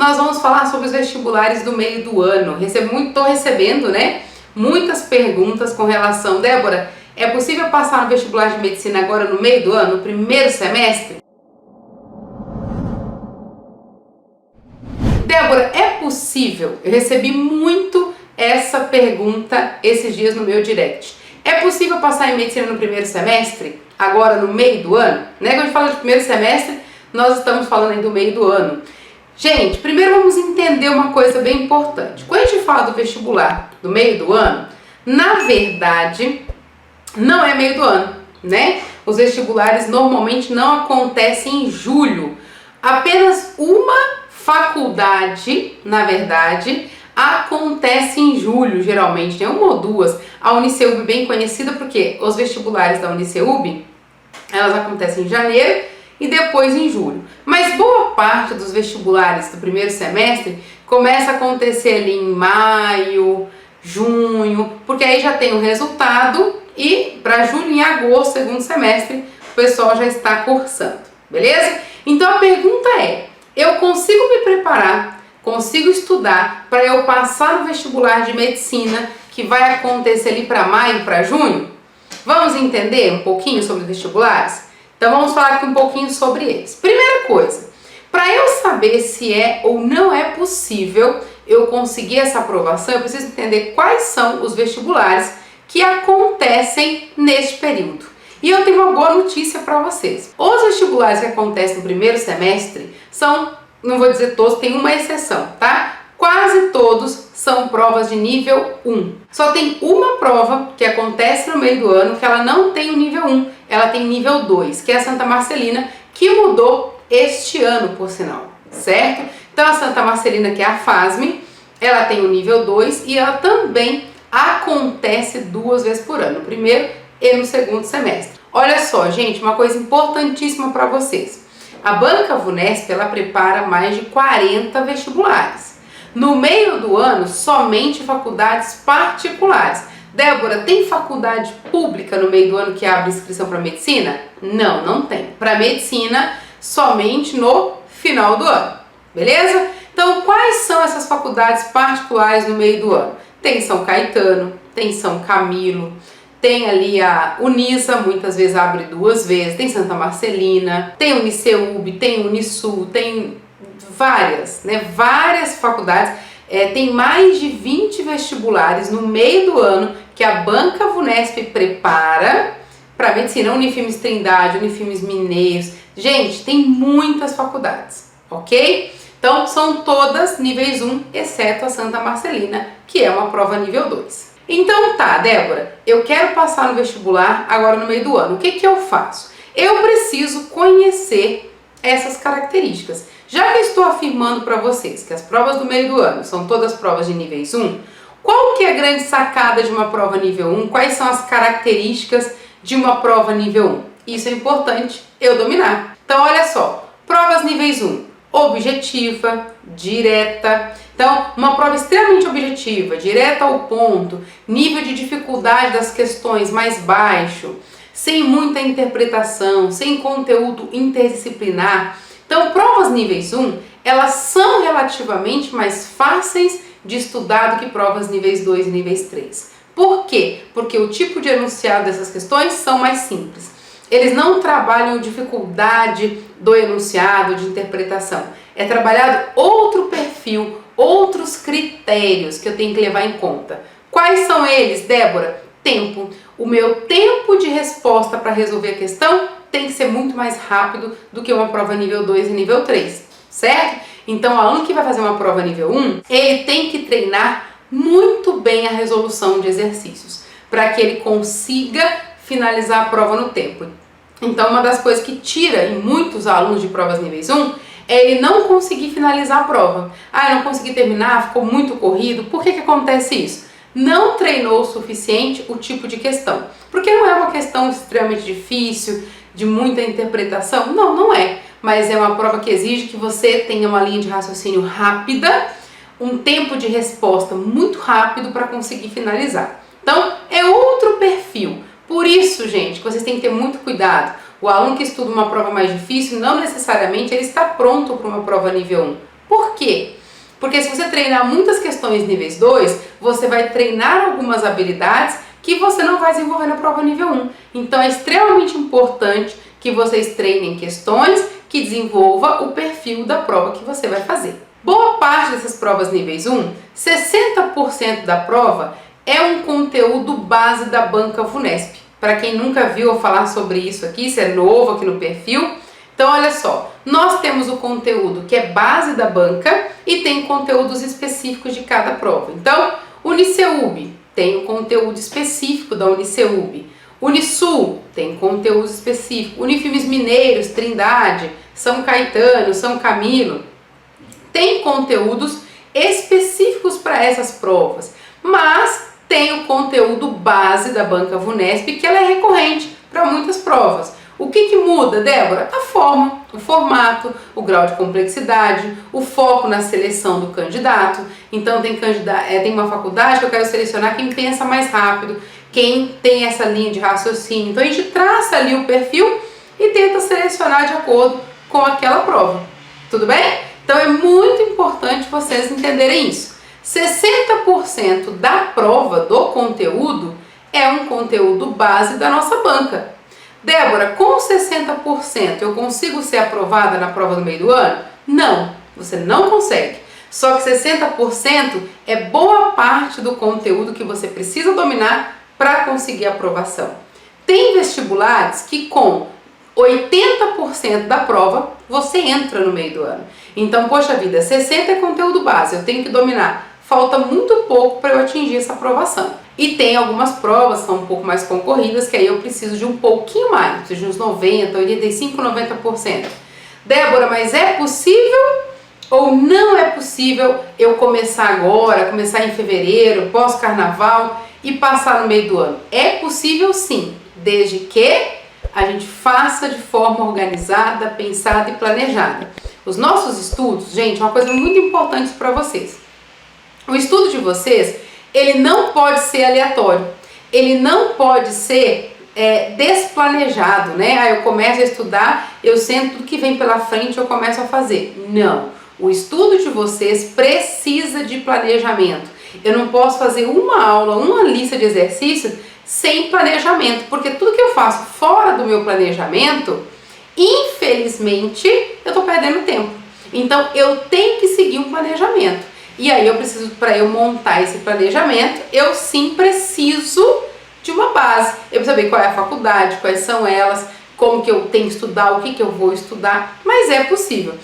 nós vamos falar sobre os vestibulares do meio do ano. Estou recebendo, né, muitas perguntas com relação, Débora, é possível passar no vestibular de medicina agora no meio do ano, no primeiro semestre? Débora, é possível? Eu recebi muito essa pergunta esses dias no meu direct. É possível passar em medicina no primeiro semestre, agora no meio do ano? Né? Quando a gente fala de primeiro semestre, nós estamos falando aí do meio do ano. Gente, primeiro vamos entender uma coisa bem importante. Quando a gente fala do vestibular do meio do ano, na verdade, não é meio do ano, né? Os vestibulares normalmente não acontecem em julho. Apenas uma faculdade, na verdade, acontece em julho, geralmente, tem uma ou duas. A Uniceub bem conhecida porque os vestibulares da Uniceub, elas acontecem em janeiro e depois em julho. Mas boa parte dos vestibulares do primeiro semestre começa a acontecer ali em maio, junho, porque aí já tem o resultado e para julho e agosto, segundo semestre, o pessoal já está cursando, beleza? Então a pergunta é, eu consigo me preparar, consigo estudar para eu passar no vestibular de medicina que vai acontecer ali para maio, para junho? Vamos entender um pouquinho sobre os vestibulares? Então vamos falar aqui um pouquinho sobre eles. Primeira coisa, para eu saber se é ou não é possível eu conseguir essa aprovação, eu preciso entender quais são os vestibulares que acontecem neste período. E eu tenho uma boa notícia para vocês. Os vestibulares que acontecem no primeiro semestre são, não vou dizer todos, tem uma exceção, tá? Quase todos são provas de nível 1. Só tem uma prova que acontece no meio do ano que ela não tem o nível 1, ela tem nível 2, que é a Santa Marcelina, que mudou este ano, por sinal, certo? Então a Santa Marcelina, que é a FASM, ela tem o nível 2 e ela também acontece 2 vezes por ano, no primeiro e no segundo semestre. Olha só, gente, uma coisa importantíssima para vocês. A Banca VUNESP, ela prepara mais de 40 vestibulares. No meio do ano, somente faculdades particulares. Débora, tem faculdade pública no meio do ano que abre inscrição para medicina? Não, não tem. Para medicina, somente no final do ano, beleza? Então, quais são essas faculdades particulares no meio do ano? Tem São Caetano, tem São Camilo, tem ali a Unisa, muitas vezes abre 2 vezes, tem Santa Marcelina, tem Uniceub, tem Unisul, tem várias, né? Várias faculdades, tem mais de 20 vestibulares no meio do ano que a Banca VUNESP prepara para medicina. Unifimes Trindade, Unifimes Mineiros, gente, tem muitas faculdades, ok? Então são todas níveis 1, exceto a Santa Marcelina, que é uma prova nível 2. Então tá, Débora, eu quero passar no vestibular agora no meio do ano. O que eu faço? Eu preciso conhecer essas características. Já que eu estou afirmando para vocês que as provas do meio do ano são todas provas de níveis 1, qual que é a grande sacada de uma prova nível 1? Quais são as características de uma prova nível 1? Isso é importante eu dominar. Então olha só, provas níveis 1. Objetiva, direta. Então, uma prova extremamente objetiva, direta ao ponto, nível de dificuldade das questões mais baixo, sem muita interpretação, sem conteúdo interdisciplinar. Então, provas níveis 1, elas são relativamente mais fáceis de estudar do que provas níveis 2 e níveis 3. Por quê? Porque o tipo de enunciado dessas questões são mais simples. Eles não trabalham dificuldade do enunciado, de interpretação. É trabalhado outro perfil, outros critérios que eu tenho que levar em conta. Quais são eles, Débora? Tempo. O meu tempo de resposta para resolver a questão tem que ser muito mais rápido do que uma prova nível 2 e nível 3, certo? Então, o aluno que vai fazer uma prova nível 1, ele tem que treinar muito bem a resolução de exercícios, para que ele consiga finalizar a prova no tempo. Então, uma das coisas que tira em muitos alunos de provas níveis 1 é ele não conseguir finalizar a prova. Ah, eu não consegui terminar, ficou muito corrido. Por que acontece isso? Não treinou o suficiente o tipo de questão. Porque não é uma questão extremamente difícil, de muita interpretação. Não, não é. Mas é uma prova que exige que você tenha uma linha de raciocínio rápida, um tempo de resposta muito rápido para conseguir finalizar. Então, é outro perfil. Por isso, gente, que vocês têm que ter muito cuidado. O aluno que estuda uma prova mais difícil, não necessariamente ele está pronto para uma prova nível 1. Por quê? Porque se você treinar muitas questões níveis 2, você vai treinar algumas habilidades que você não vai desenvolver na prova nível 1. Então é extremamente importante que vocês treinem questões que desenvolva o perfil da prova que você vai fazer. Boa parte dessas provas níveis 1, 60% da prova é um conteúdo base da banca VUNESP. Para quem nunca viu eu falar sobre isso aqui, isso é novo aqui no perfil. Então olha só, nós temos o conteúdo que é base da banca e tem conteúdos específicos de cada prova. Então, Uniceub tem o conteúdo específico da Uniceub. Unisul tem conteúdo específico. Unifilmes Mineiros, Trindade, São Caetano, São Camilo tem conteúdos específicos para essas provas, mas tem o conteúdo base da banca VUNESP que ela é recorrente para muitas provas. O que muda, Débora? A forma, o formato, o grau de complexidade, o foco na seleção do candidato. Então tem uma faculdade que eu quero selecionar quem pensa mais rápido, quem tem essa linha de raciocínio. Então a gente traça ali o perfil e tenta selecionar de acordo com aquela prova. Tudo bem? Então é muito importante vocês entenderem isso. 60% da prova do conteúdo é um conteúdo base da nossa banca. Débora, com 60% eu consigo ser aprovada na prova do meio do ano? Não, você não consegue. Só que 60% é boa parte do conteúdo que você precisa dominar para conseguir a aprovação. Tem vestibulares que com 80% da prova você entra no meio do ano. Então, poxa vida, 60% é conteúdo base, eu tenho que dominar. Falta muito pouco para eu atingir essa aprovação. E tem algumas provas que são um pouco mais concorridas, que aí eu preciso de um pouquinho mais, preciso de uns 90%, 85%, 90%. Débora, mas é possível ou não é possível eu começar agora, começar em fevereiro, pós-carnaval e passar no meio do ano? É possível sim, desde que a gente faça de forma organizada, pensada e planejada. Os nossos estudos, gente, uma coisa muito importante para vocês. O estudo de vocês, ele não pode ser aleatório, ele não pode ser desplanejado, né? Aí eu começo a estudar, eu sento tudo que vem pela frente, eu começo a fazer. Não, o estudo de vocês precisa de planejamento. Eu não posso fazer uma aula, uma lista de exercícios sem planejamento, porque tudo que eu faço fora do meu planejamento, infelizmente, eu tô perdendo tempo. Então eu tenho que seguir um planejamento. E aí eu preciso, para eu montar esse planejamento, eu sim preciso de uma base. Eu preciso saber qual é a faculdade, quais são elas, como que eu tenho que estudar, o que eu vou estudar, mas é possível.